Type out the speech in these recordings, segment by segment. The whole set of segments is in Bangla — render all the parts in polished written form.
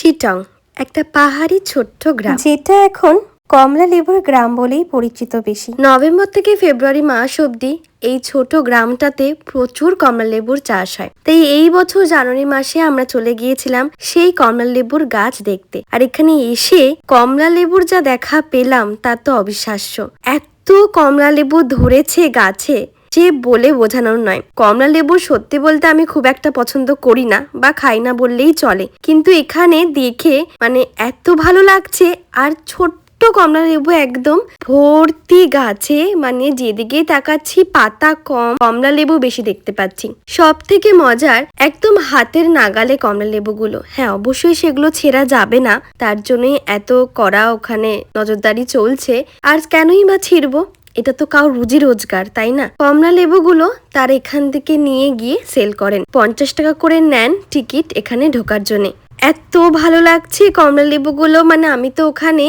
শিটং একটা পাহাড়ি ছোট্ট গ্রাম, যেটা এখন কমলা লেবুর গ্রাম বলেই পরিচিত বেশি। নভেম্বর থেকে ফেব্রুয়ারি মাস অবধি এই ছোট গ্রামটাতে প্রচুর কমলা লেবুর চাষ হয়। তাই এই বছর জানুয়ারি মাসে আমরা চলে গিয়েছিলাম সেই কমলা লেবুর গাছ দেখতে। আর এখানে এসে কমলা লেবুর যা দেখা পেলাম তা তো অবিশ্বাস্য। এত কমলা লেবু ধরেছে গাছে যে বলে বোঝানোর নয়। কমলা লেবু সত্যি বলতে আমি খুব একটা পছন্দ করি না বা খাই না বললেই চলে, কিন্তু এখানে দেখে মানে এত ভালো লাগছে। আর ছোট্ট কমলা লেবু একদম ভর্তি গাছে, মানে যেদিকেই তাকাচ্ছি পাতা কম, কমলা লেবু বেশি দেখতে পাচ্ছি। সব থেকে মজার একদম হাতের নাগালে কমলা লেবুগুলো। হ্যাঁ, অবশ্যই সেগুলো ছেঁড়া যাবে না, তার জন্যই এত কড়া ওখানে নজরদারি চলছে। আর কেনই বা ছিঁড়বো, এটা তো কাউ রুজি রোজগার, তাই না? কমলা লেবুগুলো তার এখান থেকে নিয়ে গিয়ে সেল করেন। 50 টাকা করে নেন টিকিট এখানে ঢোকার জন্য। এত ভালো লাগছে কমলা লেবুগুলো, মানে আমি তো ওখানে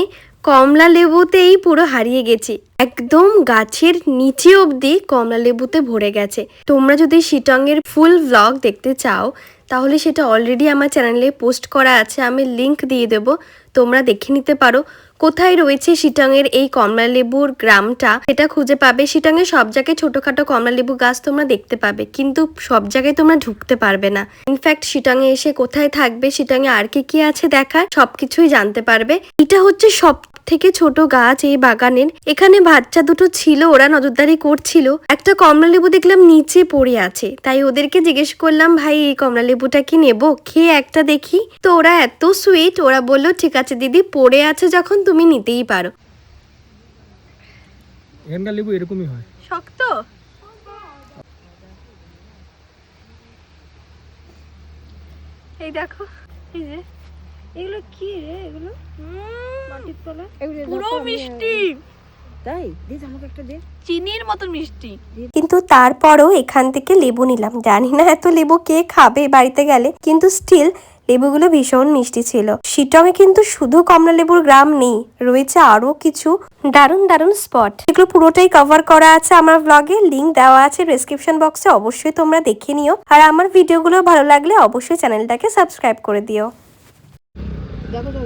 কমলা লেবুতেই পুরো হারিয়ে গেছি। একদম গাছের নিচে অবধি কমলা লেবুতে ভরে গেছে। তোমরা যদি শিটং এর ফুল ব্লগ দেখতে চাও তাহলে সেটা অলরেডি আমার চ্যানেলে পোস্ট করা আছে, আমি লিংক দিয়ে দেব, তোমরা দেখে নিতে পারো। কোথায় রয়েছে শিটং এর এই কমলা লেবুর গ্রামটা সেটা খুঁজে পাবে। শিটং এর সব জায়গায় ছোটখাটো কমলা লেবু গাছ তোমরা দেখতে পাবে, কিন্তু সব জায়গায় তোমরা ঢুকতে পারবে না। ইনফ্যাক্ট শিটং এ এসে কোথায় থাকবে, শিটং এ আর কি আছে দেখার, সবকিছুই জানতে পারবে। এটা হচ্ছে সব থেকে ছোট গাছ এই বাগানের। এখানে বাচ্চা দুটো ছিল, ওরা নজরদারি করছিল। একটা কমলা লেবু দেখলাম নিচে পড়ে আছে, তাই ওদেরকে জিজ্ঞেস করলাম, ভাই এই কমলা লেবুটা কি নেবো, খেয়ে একটা দেখি। তো ওরা এত সুইট, ওরা বললো ঠিক আছে দিদি, পড়ে আছে যখন তুমি নিতেই পারো। এখানকার লেবু এরকমই হয়, শক্ত। এই দেখো, এই যে এগুলো কি রে, এগুলো মাটির তলা, পুরো মিষ্টি। তাই দিস, আমাকে একটা দে, চিনির মতো মিষ্টি। কিন্তু তারপরও এখান থেকে লেবু নিলাম। জানি না এত লেবু কে খাবে বাড়িতে গেলে, কিন্তু স্টিল লেবুগুলো ভীষণ মিষ্টি ছিল। শিটং এ কিন্তু শুধু কমলা লেবুর গ্রাম নেই, রয়েছে আরো কিছু দারুণ দারুণ স্পট। এগুলো পুরোটাই কভার করা আছে আমার ব্লগে, লিংক দেওয়া আছে ডেসক্রিপশন বক্সে, অবশ্যই তোমরা দেখে নিও। আর আমার ভিডিওগুলো ভালো লাগলে অবশ্যই চ্যানেলটাকে সাবস্ক্রাইব করে দিও। দেখো তো